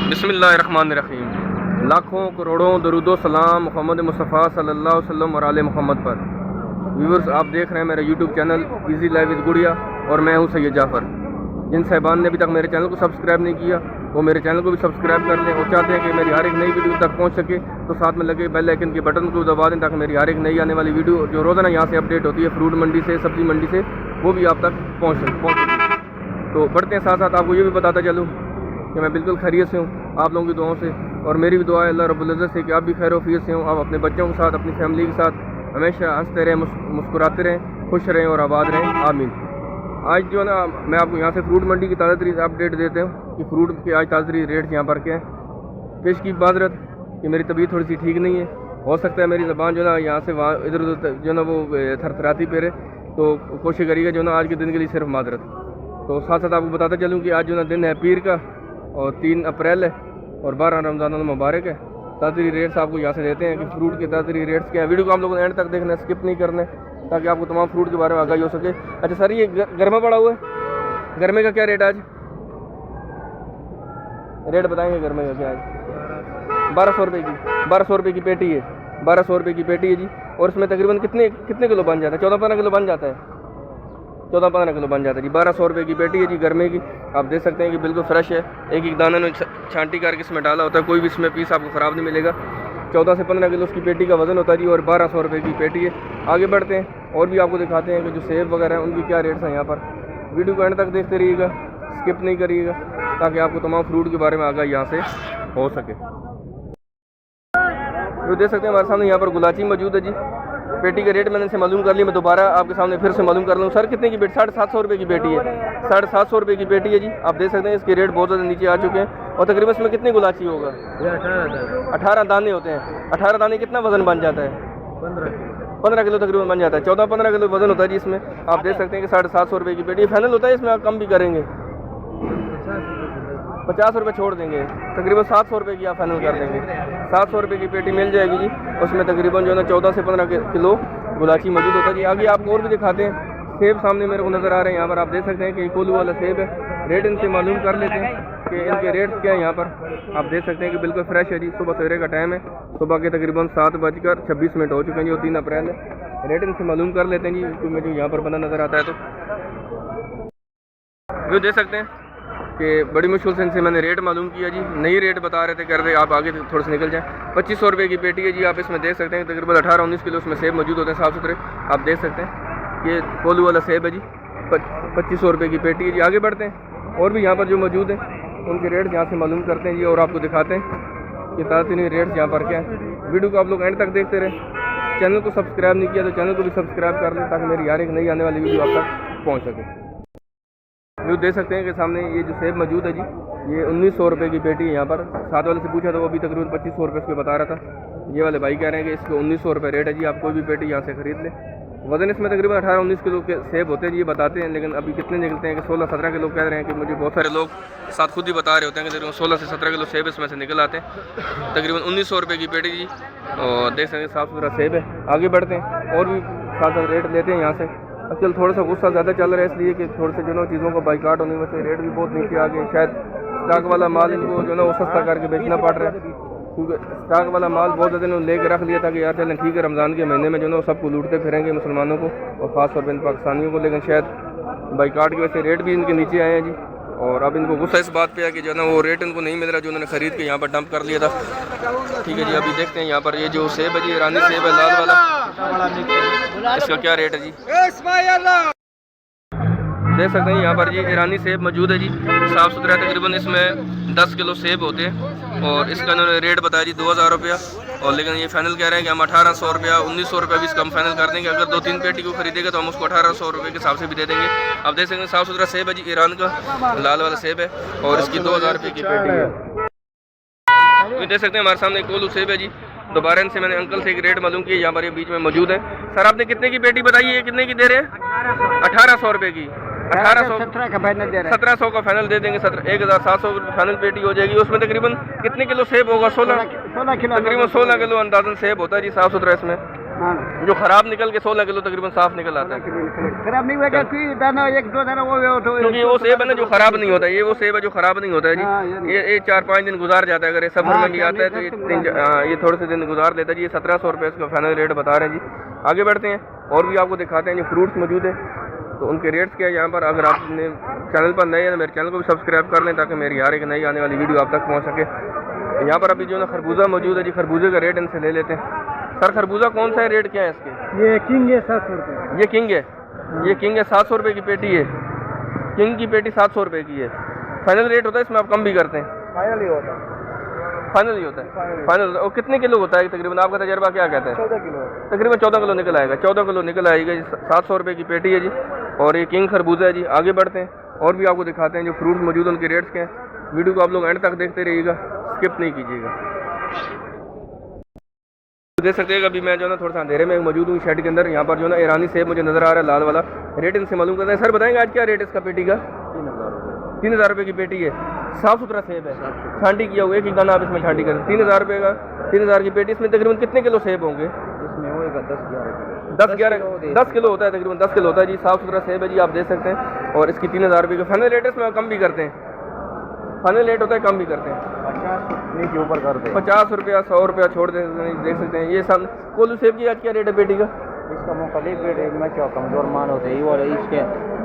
बिस्मिल्लाहिर्रहमानिर्रहीम। लाखों करोड़ों दरूदो सलाम मोहम्मद मुस्तफ़ा सल्लल्लाहु अलैहि वसल्लम और आले मोहम्मद पर। व्यूवर्स, आप देख रहे हैं मेरा YouTube channel easy life with गुड़िया और मैं हूं सैयद जाफ़र। जिन साहिबान ने अभी तक मेरे चैनल को सब्सक्राइब नहीं किया वो मेरे चैनल को भी सब्सक्राइब कर लें और चाहते हैं कि मेरी हर एक नई वीडियो तक पहुंच सके तो साथ में लगे बेल आइकन के बटन को दबा दें ताकि मेरी हर एक नई आने वाली वीडियो जो रोज़ाना यहाँ से अपडेट होती है फ्रूट मंडी से, सब्ज़ी मंडी से, वो भी आप तक पहुँच सके। तो बढ़ते हैं, साथ साथ आपको ये भी बताता चलूँ कि मैं बिल्कुल खैरियत से हूँ आप लोगों की दुआओं से, और मेरी भी दुआ है अल्लाह रब्बुल इज़्ज़त से कि आप भी खैर वफ़ियत से हों, आप अपने बच्चों के साथ, अपनी फैमिली के साथ हमेशा हंसते रहें, मुस्कुराते रहें, खुश रहें और आबाद रहें, आमीन। आज जो है ना, मैं आपको यहाँ से फ्रूट मंडी की ताज़ा तरीन अपडेट देते हूँ कि फ्रूट के आज ताज़ा तरीन रेट यहाँ पर क्या है। पेश की माज़रत कि मेरी तबीयत थोड़ी सी ठीक नहीं है, हो सकता है मेरी ज़बान जो है ना यहाँ से वहाँ इधर उधर जो है ना वो थरथराती पे रहे, तो कोशिश करिएगा जो ना आज के दिन के लिए सिर्फ माज़रत। तो साथ साथ आपको बताता चलूँ कि आज जो ना दिन है पीर का और 3 अप्रैल है और 12 रमज़ान मुबारक है। ताज़ा रेट्स आपको यहाँ से देते हैं कि फ्रूट के ताज़ा रेट्स क्या है। वीडियो को आप लोगों ने एंड तक देखना है, स्किप नहीं करना है ताकि आपको तमाम फ्रूट के बारे में आगाही हो सके। अच्छा सर, ये गर्मा पड़ा हुआ है, गर्मे का क्या रेट आज? रेट बताएंगे गर्मे का क्या आज? 1200 रुपये की, 1200 रुपये की पेटी है, 1200 रुपये की पेटी है जी। और इसमें तकरीबन कितने किलो बन जाता है? 14-15 किलो बन जाता है, 14-15 किलो बन जाता है जी। 1200 रुपये की पेटी है जी गर्मे की। आप देख सकते हैं कि बिल्कुल फ्रेश है, एक एक दाने में छांटी करके इसमें डाला होता है, कोई भी इसमें पीस आपको ख़राब नहीं मिलेगा। 14 से 15 किलो उसकी पेटी का वज़न होता है जी और 1200 रुपये की पेटी है। आगे बढ़ते हैं और भी आपको दिखाते हैं कि जो सेब वगैरह हैं उनकी क्या रेट्स हैं यहाँ पर। वीडियो को एंड तक देखते रहिएगा, स्किप नहीं करिएगा ताकि आपको तमाम फ्रूट के बारे में आगाही यहाँ से हो सके। तो देख सकते हैं हमारे सामने यहाँ पर गुलाची मौजूद है जी। पेटी का रेट मैंने इनसे मालूम कर लिया, मैं दोबारा आपके सामने फिर से मालूम कर लूँ। सर कितने की पेटी? 750 रुपये की पेटी है, 750 रुपये की पेटी है जी। आप देख सकते हैं इसके रेट बहुत ज़्यादा नीचे आ चुके हैं। और तकरीबन इसमें कितनी गुलाची होगा? 18 दाने होते हैं। 18 दाने कितना वज़न बन जाता है? 15 किलो तकरीबन बन जाता है। 14-15 किलो वज़न होता है जी इसमें। आप देख सकते हैं कि 750 रुपये की पेटी फाइनल होता है, इसमें आप कम भी करेंगे, 50 रुपये छोड़ देंगे, तकरीबन 700 रुपये की आप फाइनल कर देंगे। 700 रुपये की पेटी मिल जाएगी जी। उसमें तकरीबन जो है ना 14 से 15 किलो गुलाची मौजूद होता है जी। आगे आपको और भी दिखाते हैं। सेब सामने मेरे को नज़र आ रहे हैं यहाँ पर, आप देख सकते हैं कि कोल्हू वाला सेब है। रेट इनसे मालूम कर लेते हैं कि इनके रेट्स क्या है यहाँ पर। आप देख सकते हैं कि बिल्कुल फ्रेश है जी। सुबह सवेरे का टाइम है, सुबह के तकरीबन 7:26 हो चुके हैं जी और 3 अप्रैल है। रेट इनसे मालूम कर लेते हैं जी, क्योंकि मुझे यहाँ पर बंदा नज़र आता है। तो वो देख सकते हैं कि बड़ी मुश्किल से इनसे मैंने रेट मालूम किया जी। नई रेट बता रहे थे, कर रहे आप आगे थोड़े से निकल जाएँ। 2500 रुपये की पेटी है जी। आप इसमें देख सकते हैं तकरीबन 18-19 किलो उसमें सेब मौजूद होते हैं साफ़ सुथरे। आप देख सकते हैं ये कोल्हू वाला सेब है जी। 2500 रुपये की पेटी है जी। आगे बढ़ते हैं और भी यहाँ पर जो मौजूद हैं उनके रेट यहाँ से मालूम करते हैं जी और आपको दिखाते हैं कि ताज़ा रेट्स यहाँ पर क्या है। वीडियो को आप लोग एंड तक देखते रहें। चैनल को सब्सक्राइब नहीं किया तो चैनल को भी सब्सक्राइब कर लें ताकि मेरी हर एक नई आने वाली वीडियो आप तक पहुँच सके। व्यू देख सकते हैं कि सामने ये जो सेब मौजूद है जी, ये 1900 रुपये की पेटी है यहाँ पर। साथ वाले से पूछा तो वो भी तकरीबन 2500 रुपये इसको बता रहा था। ये वाले भाई कह रहे हैं कि इसको 1900 रुपये रेट है जी। आप कोई भी पेटी यहाँ से खरीद लें। वज़न इसमें तकरीबन 18-19 किलो के सेब होते हैं जी, ये बताते हैं। लेकिन अभी कितने निकलते हैं कि 16-17 किलो कह रहे हैं कि मुझे बहुत सारे लोग साथ खुद ही बता रहे होते हैं कि तकरीबन 16 से 17 किलो सेब इसमें से निकल आते हैं। तकरीबन 1900 रुपये की पेटी जी और देख सकते हैं साफ़ सुथरा सेब है। आगे बढ़ते हैं और भी साथ साथ रेट लेते हैं यहाँ से। असल थोड़ा सा गुस्सा ज़्यादा चल रहा है इसलिए कि थोड़े से जो ना चीज़ों का बाइकाट होने में से रेट भी बहुत नीचे आ गए। शायद स्टॉक वाला माल इनको जो ना वो सस्ता करके बेचना पड़ रहा है, क्योंकि स्टॉक वाला माल बहुत ज़्यादा इन्होंने लेके रख लिया था कि यार चलें ठीक है रमज़ान के महीने में जो ना सबको लूटते फिरेंगे मुसलमानों को और ख़ास तौर पर इन पाकिस्तानियों को। लेकिन शायद बाइकाट की वजह से रेट भी इनके नीचे आए हैं जी। और अब इनको गुस्सा इस बात पे है कि जो है ना वो रेट इनको नहीं मिल रहा जो उन्होंने ख़रीद के यहाँ पर डंप कर लिया था। ठीक है जी, अभी देखते हैं यहाँ पर ये जो सेब है जी, ईरानी सेब है लाल वाला, इसका क्या रेट है जी? देख सकते हैं यहाँ पर जी ईरानी सेब मौजूद है जी। साफ़ सुथरा तकरीबन इसमें 10 किलो सेब होते हैं और इसका इन्होंने रेट बताया जी 2000 रुपया। और लेकिन ये फाइनल कह रहे हैं कि हम 1800 रुपया 1900 रुपया भी इसका हम फाइनल कर देंगे। अगर 2-3 पेटी को खरीदेगा तो हम उसको 1800 रुपये के हिसाब से भी दे देंगे। आप देख सकते हैं साफ़ सुथरा सेब है जी, ईरान का लाल वाला सेब है और इसकी 2000 रुपये की पेटी है। ये देख सकते हैं हमारे सामने कोल्हू सेब है जी। दोबारा इनसे मैंने अंकल से एक रेट मालूम किया, यहाँ पर ये बीच में मौजूद है। सर आपने कितने की पेटी बताई है, कितने की दे रहे हैं? 1800 रुपये की। 1700 का फाइनल दे रहे हैं। 1700 का फाइनल दे देंगे। 1700 फाइनल पेटी हो जाएगी। उसमें तकरीबन कितने किलो सेब होगा? 16 किलो, तकरीबन 16 किलो अंदाजन सेब होता है जी साफ़ सुथरा इसमें। हाँ जो ख़राब निकल के 16 किलो तकरीबन साफ निकल आता है। खराब नहीं हुआ क्या? कोई दाना एक दो दाना वो क्योंकि वो सेब है ना जो ख़राब नहीं होता है, ये वो सेब है जो ख़राब नहीं होता है हाँ, जी। ये 4-5 दिन गुजार जाता है, अगर ये सफ़र हाँ, में भी आता है तो ये थोड़े से दिन गुजार लेता है जी। ये 1700 रुपये इसका फाइनल रेट बता रहे हैं जी। आगे बढ़ते हैं और भी आपको दिखाते हैं जो फ्रूट्स मौजूद है तो उनके रेट्स क्या है यहाँ पर। अगर आपने चैनल पर नए हैं तो मेरे चैनल को भी सब्सक्राइब कर लें ताकि मेरी हर एक नई आने वाली वीडियो आप तक पहुँच सके। यहाँ पर अभी जो ना खरबूजा मौजूद है जी, खरबूजे का रेट इनसे ले लेते हैं। सर खरबूजा कौन सा है, रेट क्या है इसके? ये किंग है 700 रुपये। ये किंग है, ये किंग है 700 रुपये की पेटी है। किंग की पेटी 700 रुपये की है। फाइनल रेट होता है इसमें, आप कम भी करते हैं? फाइनल ही होता है। फाइनल ही होता है, फाइनल। और कितने किलो होता है तकरीबन, आपका तजर्बा क्या कहता है? 14 किलो। तकरीबन 14 किलो निकल आएगा, 14 किलो निकल आएगा जी। 700 रुपये की पेटी है जी और ये किंग खरबूजा है जी। आगे बढ़ते हैं और भी आपको दिखाते हैं जो फ्रूट्स मौजूद हैं उनके रेट्स क्या हैं। वीडियो को आप लोग एंड तक देखते रहिएगा, स्किप नहीं कीजिएगा। देख सकते हैं अभी मैं जो ना थोड़ा सा अंधेरे में मौजूद हूँ शेड के अंदर। यहाँ पर जो ना ईरानी सेब मुझे नज़र आ रहा है, लाल वाला। रेट इनसे मालूम करते हैं। सर बताएंगे आज क्या रेट है इसका पेटी का? 3000 रुपये की पेटी है। साफ़ सुथरा सेब है, छांटी किया हुआ, एक दाना आप इसमें छांटी करें। 3000 रुपये का, 3000 की पेटी। इसमें तकरीबन कितने किलो सेब होंगे? इसमें होगा 10 किलो होता है, तकरीबन 10 किलो होता है जी। साफ़ सुथरा सेब है जी, आप देख सकते हैं। और इसकी 3000 रुपये का फाइनल रेट है। इसमें कम भी करते हैं, फाइनल रेट होता है कम भी करते हैं। 50 के ऊपर कर दे। 50 रुपया 100 रुपया छोड़ दे, देख सकते हैं। ये सब कोल्हू सेब की आज क्या रेट है पेटी का? इसका मुख्तलिफ रेट में क्या कमज़ोर माल होते हैं। ये वाले इसके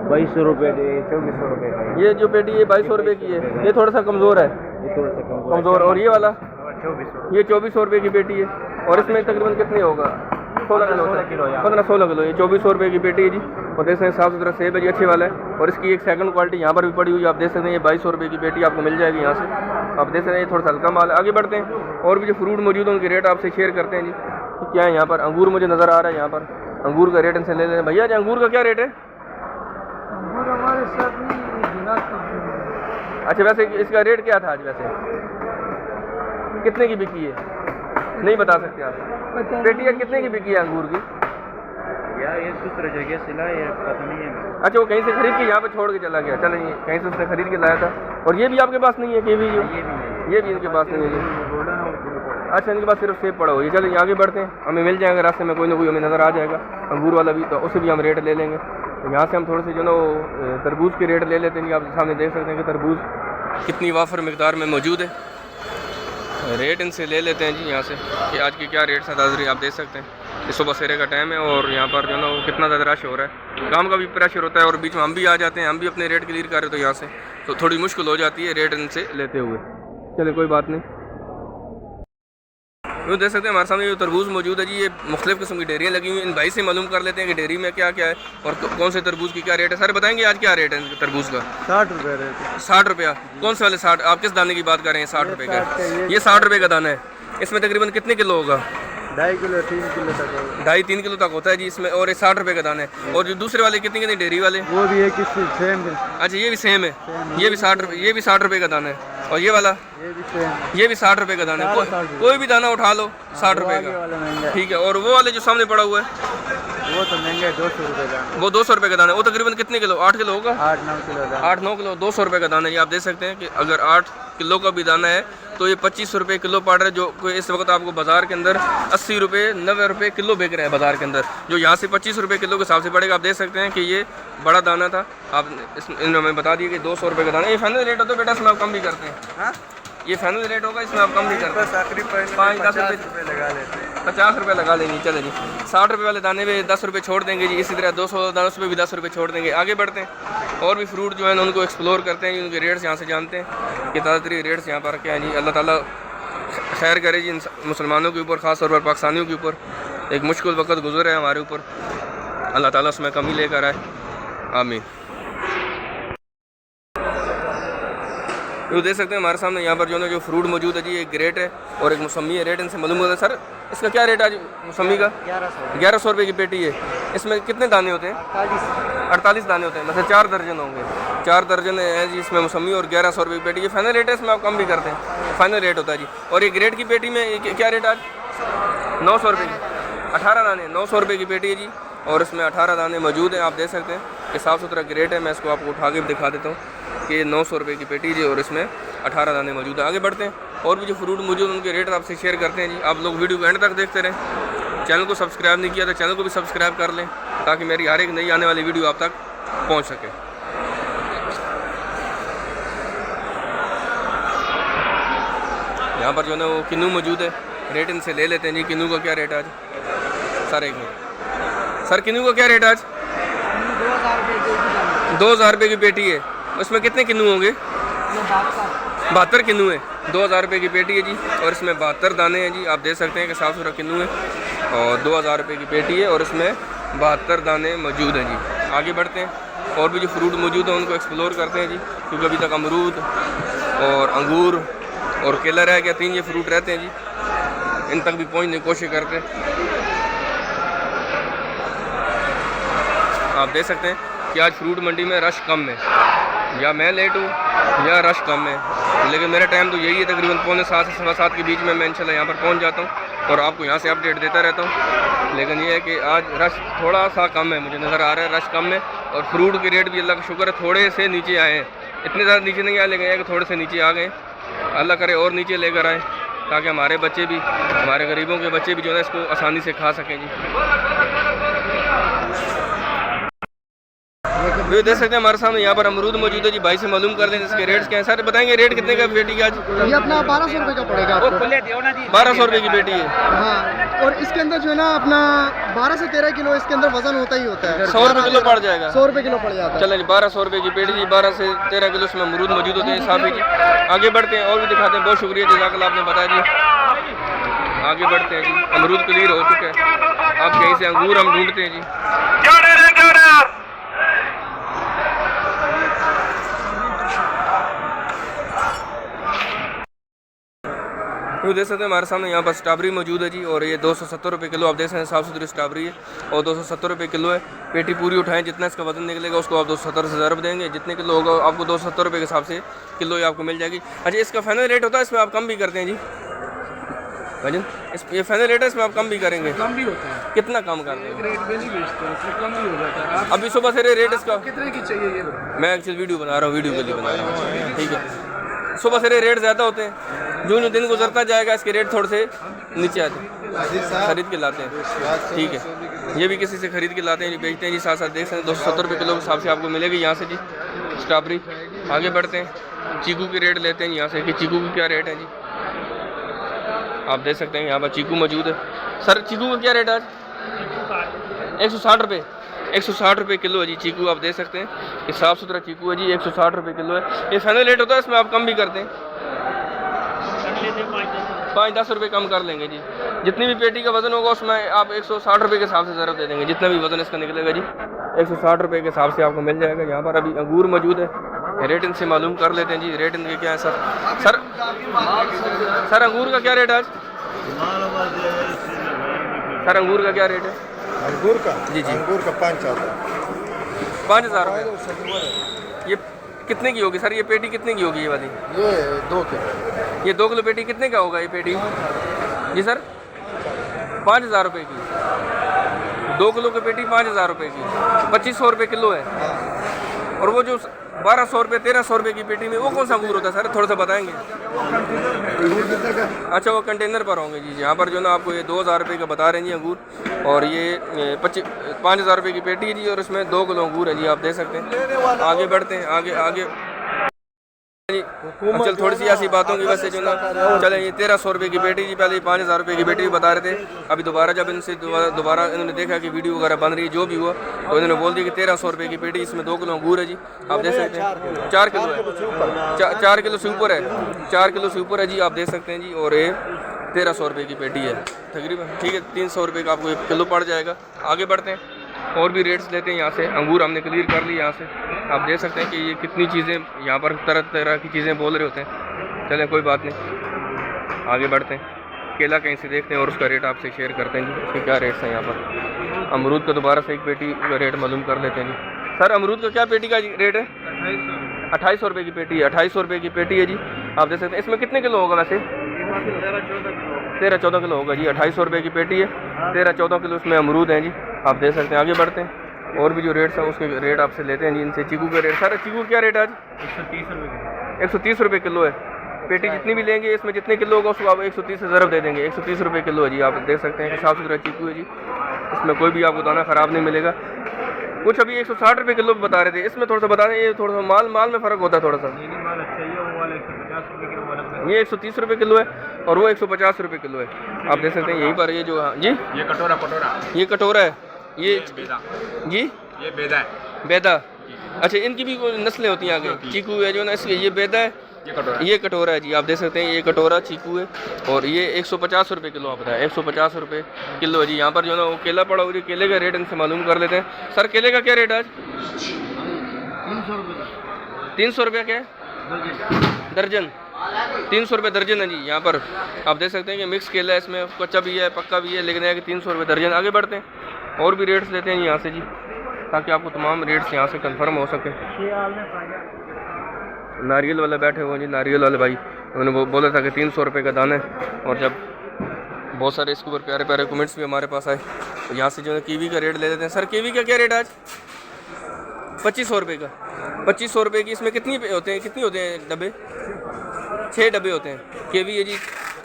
2200 रुपये, 2400 रुपये का। ये जो पेटी है 2200 रुपये की है, ये थोड़ा सा कमज़ोर है, ये थोड़ा सा कमज़ोर। और ये वाला 2400। ये 2400 रुपये की पेटी है और इसमें तकरीबन कितने होगा? 16 किलो होता है, 15-16 किलो। ये 2400 रुपये की पेटी है जी। और देख सकते हैं साफ़ सुथरा सेब है जी, अच्छे वाला है। और इसकी एक सेकंड क्वालिटी यहाँ पर भी पड़ी हुई है, आप देख सकते हैं। ये 2200 रुपये की पेटी आपको मिल जाएगी यहाँ से, आप देख सकते हैं। ये थोड़ा सा हल्का माल है। आगे बढ़ते हैं और भी जो फ्रूट मौजूद है उनके रेट आपसे शेयर करते हैं जी। तो क्या है यहाँ पर? अंगूर मुझे नज़र आ रहा है यहाँ पर, अंगूर का रेट इनसे ले लें। भैया जी अंगूर का क्या रेट है? हमारे साथ अच्छा वैसे इसका रेट क्या था आज, वैसे कितने की बिकी है? नहीं बता सकते आप? पेटियाँ कितने की बिकी है अंगूर की? यार ये दूसरे जगह से लाए, पता नहीं है। अच्छा वो कहीं से खरीद के यहाँ पे छोड़ के चला गया? चले कहीं से उसने खरीद के लाया था। और ये भी आपके पास नहीं है? कीवी जो ये भी इनके पास नहीं है। अच्छा इनके पास सिर्फ सेब पड़ा हुआ है। चलिए आगे बढ़ते हैं, हमें मिल जाएगा रास्ते में कोई ना कोई, हमें नज़र आ जाएगा अंगूर वाला भी, तो उसे भी हम रेट ले लेंगे। तो यहाँ से हम थोड़े से जो ना वो तरबूज के रेट ले लेते हैं। आप सामने देख सकते हैं कि तरबूज कितनी वाफर मिकदार में मौजूद है। रेट इनसे ले लेते हैं जी यहाँ से कि आज की क्या रेट है। दादरी आप देख सकते हैं कि सुबह सवेरे का टाइम है और यहाँ पर जो ना वो कितना ज़्यादा रश हो रहा है। काम का भी प्रेशर होता है और बीच में हम भी आ जाते हैं, हम भी अपने रेट क्लियर कर रहे तो यहाँ से तो थोड़ी मुश्किल हो जाती है रेट इनसे लेते हुए। चलिए कोई बात नहीं। यूँ देख सकते हैं हमारे सामने जो तरबूज मौजूद है जी, ये मुख्तलिफ किस्म की डेयरियाँ लगी हुई हैं। इन भाई से मालूम कर लेते हैं कि डेयरी में क्या क्या है और कौन से तरबूज की क्या रेट है। सर बताएंगे आज क्या रेट है तरबूज का? 60 रुपये रेट है। 60 रुपया? कौन से वाले 60? आप किस दाने की बात कर रहे हैं? 60 रुपये का? ये 60 रुपये का दाना है। इसमें तकरीबन कितने किलो होगा? 2.5 किलो 3 किलो तक होगा। 2.5-3 किलो तक होता है जी इसमें। और ये 60 रुपये का दाना है। और जो दूसरे वाले कितने कितने डेयरी वाले? वो भी एक सेम है। अच्छा ये भी सेम है, ये भी 60 रुपये, ये भी 60 रुपये का दाना है। और ये वाला? ये भी सेम, ये भी 60 रुपये का दाना है। कोई भी दाना उठा लो 60 रुपये का, ठीक है। और वो वाले जो सामने पड़ा हुआ है वो तो महंगा है, 200 रुपये का। वो 200 रुपये का दाना है। वो तकरीबन कितने किलो? 8 किलो होगा? 8-9 किलो। 8-9 किलो 200 रुपये का दाना है। ये आप देख सकते हैं कि अगर 8 किलो का भी दाना है तो ये 25 रुपये किलो पड़ रहा है, जो इस वक्त आपको बाज़ार के अंदर 80 रुपये 90 रुपये किलो बिक रहा है बाज़ार के अंदर, जो यहाँ से 25 रुपये किलो के हिसाब से पड़ेगा। आप देख सकते हैं कि ये बड़ा दाना था। आप इन्होंने बता दिया कि 200 रुपये का दाना। ये फाइनल रेट होता है बेटा, इसमें आप कम भी करते हैं? हाँ ये फाइनल रेट होगा, इसमें आप कम भी करते हैं? 5-10 रुपये लगा लेते हैं। 50 रुपये लगा लेंगे। चले जी 60 रुपये वाले दाने पे 10 रुपये छोड़ देंगे जी। इसी तरह 200 दानों पे भी 10 रुपये छोड़ देंगे। आगे बढ़ते हैं और भी फ्रूट जो है ना उनको एक्सप्लोर करते हैं, उनके रेट्स यहाँ से जानते हैं कि ताज़ा रेट्स यहाँ पर क्या है जी। अल्लाह ताला खैर करे जी मुसलमानों के ऊपर, ख़ास तौर पर पाकिस्तानियों के ऊपर एक मुश्किल वक्त गुजर है हमारे ऊपर। अल्लाह ताला उसमें कमी लेकर आए, आमीन। ये देख सकते हैं हमारे सामने यहाँ पर जो है जो फ्रूट मौजूद है जी, एक ग्रेट है और एक मौसमी है। रेट इनसे मालूम होता है। सर इसका क्या रेट है आज मौसमी का? 1100 रुपये की पेटी है। इसमें कितने दाने होते हैं? 48 दाने होते हैं, मतलब 4 दर्जन होंगे। 4 दर्जन है जी इसमें मौसमी और 1100 रुपये की पेटी। ये फाइनल रेट है, इसमें आप कम भी करते हैं, फाइनल रेट होता है जी। और ये ग्रेट की पेटी में क्या रेट आज? 900 रुपये की 18 दाने, 900 रुपये की पेटी है जी। और इसमें 18 दाने मौजूद हैं। आप देख सकते हैं कि साफ़ सुथरा ग्रेट है। मैं इसको आपको उठा के भी दिखा देता हूँ कि 900 रुपये की पेटी जी और इसमें 18 दाने मौजूद हैं। आगे बढ़ते हैं और भी जो फ्रूट मौजूद उनके रेट आपसे शेयर करते हैं जी। आप लोग वीडियो को एंड तक देखते रहें। चैनल को सब्सक्राइब नहीं किया तो चैनल को भी सब्सक्राइब कर लें, ताकि मेरी हर एक नई आने वाली वीडियो आप तक पहुंच सके। यहाँ पर जो है ना वो किन्नू मौजूद है, रेट इनसे ले लेते हैं जी। किन्नू का क्या रेट आज सर? एक मिनट सर, किन्नू का क्या रेट आज? 2000 रुपये की पेटी है। उसमें कितने किन्नू होंगे? 72 किन्नू है। 2000 रुपये की पेटी है जी, और इसमें 72 दाने हैं जी। आप देख सकते हैं कि साफ सुथरा किन्नू है, और 2000 रुपये की पेटी है, और इसमें 72 दाने मौजूद हैं जी। आगे बढ़ते हैं, और भी जो फ्रूट मौजूद है उनको एक्सप्लोर करते हैं जी, क्योंकि अभी तक अमरूद और अंगूर और केला रह गया, 3 ये फ्रूट रहते हैं जी। इन तक भी पहुंचने की कोशिश करते हैं। आप देख सकते हैं कि आज फ्रूट मंडी में रश कम है, या मैं लेट हूँ या रश कम है, लेकिन मेरा टाइम तो यही है, तकरीबन 6:45 से 7:15 के बीच में मैं इंशाल्लाह यहाँ पर पहुँच जाता हूँ और आपको यहाँ से अपडेट देता रहता हूँ। लेकिन ये है कि आज रश थोड़ा सा कम है, मुझे नज़र आ रहा है रश कम है, और फ्रूट के रेट भी अल्लाह का शुक्र है थोड़े से नीचे आए हैं। इतने ज़्यादा नीचे नहीं आए, लेकिन यह कि थोड़े से नीचे आ गए। अल्लाह करे और नीचे लेकर आए, ताकि हमारे बच्चे भी, हमारे गरीबों के बच्चे भी जो है इसको आसानी से खा सकें जी। ये देख सकते हैं हमारे सामने यहाँ पर अमरूद मौजूद है जी। भाई से मालूम कर लें इसके रेट्स क्या हैं। सर बताएंगे रेट कितने का पेटी का आज? ये अपना 1200 रुपये का पड़ेगा आपको। 1200 रुपये की पेटी है। हाँ, और इसके अंदर जो है ना अपना 12 से 13 किलो इसके अंदर वजन होता ही होता है। 100 रुपये किलो पड़ जाएगा। 100 रुपये किलो पड़ जाता है। चलो जी, 1200 रुपये की पेटी जी, 12 से 13 किलो इसमें अमरूद मौजूद होते हैं साफी जी। आगे बढ़ते हैं और भी दिखाते हैं। बहुत शुक्रिया जज़ाकल्लाह, आपने बताया जी। आगे बढ़ते हैं जी, अमरूद क्लियर हो चुका है। आप कहीं से अंगूर हम ढूंढते हैं जी। तो देख सकते हैं हमारे सामने यहाँ पर स्ट्रॉबेरी मौजूद है जी, और ये 270 रुपये किलो। आप देख सकते हैं साफ़ सुथरी स्ट्रॉबेरी है, और 270 रुपये किलो है। पेटी पूरी उठाएं, जितना इसका वजन निकलेगा उसको आप 270 से ज़रूर देंगे। जितने किलो होगा आपको 270 रुपये के हिसाब से किलो ही आपको मिल जाएगी। अच्छा, इसका फाइनल रेट होता है, इसमें आप कम भी करते हैं जी भाईजान? ये फाइनल रेट है, इसमें आप कम भी करेंगे? कम भी होता है। कितना कम करते हैं? रेट में नहीं बेचते हैं, इसमें कम भी हो जाता है। आप अभी सुबह से रेट इसका कितने की चाहिए ये? मैं एक्चुअली वीडियो बना रहा हूँ, वीडियो के लिए बना रहा हूँ, ठीक है। सुबह से रेट ज़्यादा होते हैं, जो दिन गुजरता जाएगा इसके रेट थोड़े से नीचे आते हैं। खरीद के लाते हैं, ठीक है। ये भी किसी से खरीद के लाते हैं, बेचते हैं जी। साथ साथ देख सकते हैं 270 रुपये किलो के हिसाब से आपको मिलेगी यहाँ से जी स्ट्रॉबेरी। आगे बढ़ते हैं, चीकू के रेट लेते हैं यहाँ से कि चीकू की क्या रेट है जी। आप देख सकते हैं यहाँ पर चीकू मौजूद है। सर चीकू का क्या रेट है आज? 160 रुपये। 160 रुपये किलो है जी चीकू। आप देख सकते हैं कि साफ़ सुथरा चीकू है जी, 160 रुपये किलो है। ये फाइनल रेट होता है, इसमें आप कम भी करते हैं, 5-10 रुपये कम कर लेंगे जी। जितनी भी पेटी का वजन होगा उसमें आप 160 रुपये के हिसाब से ज़रूर दे देंगे। जितना भी वजन इसका निकलेगा जी 160 रुपये के हिसाब से आपको मिल जाएगा। यहाँ पर अभी अंगूर मौजूद है, रेट इनसे मालूम कर लेते हैं जी। रेट इनके क्या है सर? सर अंगूर का क्या रेट है आज? सर अंगूर का क्या रेट है? अंगूर का? जी जी, अंगूर का 5000 रुपये। ये कितने की होगी सर? ये पेटी कितने की होगी ये वाली? ये 2 किलो। ये 2 किलो पेटी कितने का होगा ये पेटी? जी सर 5000 रुपये की। 2 किलो की पेटी 5000 रुपये की, 2500 रुपये किलो है। और वो जो 1200 रुपये 1300 रुपये की पेटी में वो कौन सा अंगूर होता है सर? थोड़ा सा बताएंगे। अच्छा, वो कंटेनर पर होंगे जी। यहाँ पर जो ना आपको ये 2000 रुपये का बता रहे हैं जी अंगूर, और ये 5000 रुपये की पेटी है जी, और इसमें 2 किलो अंगूर है जी। आप देख सकते हैं। आगे बढ़ते हैं, आगे आगे चल थोड़ी सी ऐसी बातों की वजह से जो ना चले ये 1300 रुपये की पेटी जी, पहले 5000 रुपये की पेटी भी बता रहे थे। अभी दोबारा जब इनसे दोबारा इन्होंने देखा कि वीडियो वगैरह बन रही है, जो भी हुआ, तो इन्होंने बोल दिया कि 1300 रुपये की पेटी, इसमें 2 किलो अंगूर है जी। आप देख सकते हैं 4 किलो है, 4 किलो से ऊपर है, 4 किलो से ऊपर है जी। आप देख सकते हैं जी, और ये 1300 रुपये की पेटी है तकरीबन, ठीक है। 300 रुपये का आपको 1 किलो पड़ जाएगा। आगे बढ़ते हैं, और भी रेट्स लेते हैं यहाँ से। अंगूर हमने क्लियर कर ली यहाँ से। आप देख सकते हैं कि ये कितनी चीज़ें यहाँ पर तरह तरह की चीज़ें बोल रहे होते हैं। चलें कोई बात नहीं, आगे बढ़ते हैं। केला कहीं से देखते हैं और उसका रेट आपसे शेयर करते हैं जी, उसके क्या रेट्स हैं यहाँ पर। अमरूद का दोबारा से एक पेटी का रेट मालूम कर लेते हैं जी। सर अमरूद का क्या पेटी का रेट है? 2800 रुपये की पेटी है। 2800 रुपये की पेटी है जी। आप देख सकते हैं। इसमें कितने किलो होगा वैसे? 13-14 किलो होगा जी। 2800 रुपये की पेटी है, 13-14 किलो इसमें अमरूद हैं जी। आप देख सकते हैं। आगे बढ़ते हैं, और भी जो रेट्स हैं उसके रेट आपसे लेते हैं जी इनसे। चीकू का रेट, सर चीकू क्या रेट है आज? 130 रुपये किलो है। पेटी जितनी भी लेंगे इसमें जितने किलो होगा उसको आप 130 से ज़रब दे देंगे। 130 रुपये किलो है जी। आप देख सकते हैं कि साफ़ सुथरा चीकू है जी, इसमें कोई भी आपको दाना ख़राब नहीं मिलेगा। कुछ अभी 160 रुपये किलो बता रहे थे, इसमें थोड़ा सा बता दें, ये थोड़ा सा माल में फ़र्क होता है थोड़ा सा। ये 130 रुपये किलो है और वो 150 रुपये किलो है। आप देख सकते हैं यहीं पर ये जो जी ये कटोरा है ये जी ये बेदा है, बेदा। अच्छा, इनकी भी कोई नस्लें होती हैं आगे। चीकू है जो ना, इसके ये बेदा है, ये कटोरा है जी। आप देख सकते हैं ये कटोरा चीकू है और ये 150 रुपये किलो। आप बताएं 150 रुपये किलो है जी। यहाँ पर जो ना वो केला पड़ा हुआ है, केले का रेट इनसे मालूम कर लेते हैं। सर केले का क्या रेट है आज? 300 रुपये क्या है दर्जन? 300 रुपये दर्जन है जी। यहाँ पर आप देख सकते हैं कि मिक्स केला है, इसमें कच्चा भी है पक्का भी है, लेकिन है कि 300 रुपये दर्जन। आगे बढ़ते हैं और भी रेट्स लेते हैं यहाँ से जी, ताकि आपको तमाम रेट्स यहाँ से कंफर्म हो सके। नारियल वाले बैठे हुए हैं जी, नारियल वाले भाई, उन्होंने वो बोला था कि 300 रुपये का दाना है। और जब बहुत सारे इसके ऊपर प्यारे प्यारे कमेंट्स भी हमारे पास आए, तो यहाँ से जो है कीवी का रेट ले लेते हैं। सर कीवी का क्या रेट है आज? 2500 रुपये का। 2500 रुपये की। इसमें कितनी होते हैं डब्बे? 6 डब्बे होते हैं कीवी है जी।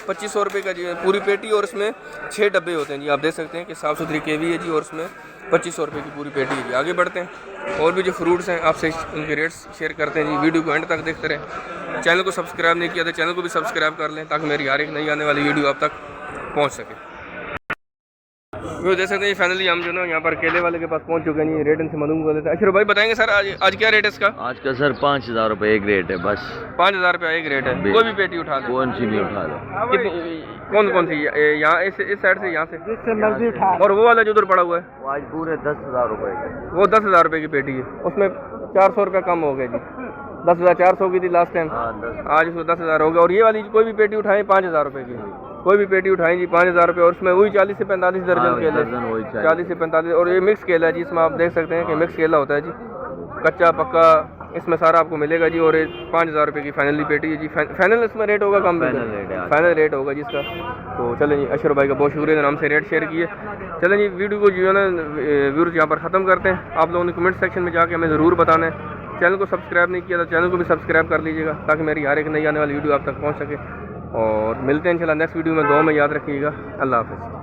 2500 रुपये का जी पूरी पेटी और इसमें 6 डब्बे होते हैं जी। आप देख सकते हैं कि साफ़ सुथरी कीवी है जी और उसमें 2500 रुपये की पूरी पेटी है जी। आगे बढ़ते हैं और भी जो फ्रूट्स हैं आपसे उनके रेट्स शेयर करते हैं जी। वीडियो को एंड तक देखते रहें। चैनल को सब्सक्राइब नहीं किया तो चैनल को भी सब्सक्राइब कर लें, ताकि मेरी हर एक नई आने वाली वीडियो आप तक पहुँच सके। वो देख सकते हैं फाइनली हम जो ना यहाँ पर केले वाले के पास पहुँच चुके हैं। रेट इनसे मालूम कर लेते हैं। अशरफ भाई बताएंगे सर आज क्या रेट है इसका? आज का सर 5000 रुपये एक रेट है बस। 5000 रुपये एक रेट है। कोई भी पेटी उठा ले, कौन सी भी उठा लो। कौन सी? यहाँ इस साइड से, यहाँ से और वो वाला जो उधर पड़ा हुआ है वो आज पूरे 10,000 रुपये का। वो 10,000 रुपये की पेटी है। उसमें 400 रुपये कम हो गया जी। 10,400 की थी लास्ट टाइम, आज उसको 10,000 हो गया। और ये वाली कोई भी पेटी उठाएं 5,000 रुपये की, कोई भी पेटी उठाएं जी 5,000 रुपये। और उसमें वही 40 से 45 दर्जन केला, 40 से 45। और ये मिक्स केला है जी, इसमें आप देख सकते हैं कि मिक्स केला होता है जी, कच्चा पक्का इसमें सारा आपको मिलेगा जी। और ये 5,000 रुपये की फाइनली पेटी है जी। फाइनल इसमें रेट होगा कम, फाइनल रेट होगा जी इसका। तो चलें जी, अशरफ भाई का बहुत शुक्रिया नाम से रेट शेयर किए। चलें जी, वीडियो को जो है ना व्यूअर्स यहाँ पर ख़त्म करते हैं। आप लोगों ने कमेंट सेक्शन में जाके हमें ज़रूर बताना है। चैनल को सब्सक्राइब नहीं किया तो चैनल को भी सब्सक्राइब कर लीजिएगा, ताकि मेरी हर एक नई आने वाली वीडियो आप तक पहुँच सके। और मिलते हैं इंशाल्लाह नेक्स्ट वीडियो में। दुआ में याद रखिएगा। अल्लाह हाफ़िज़।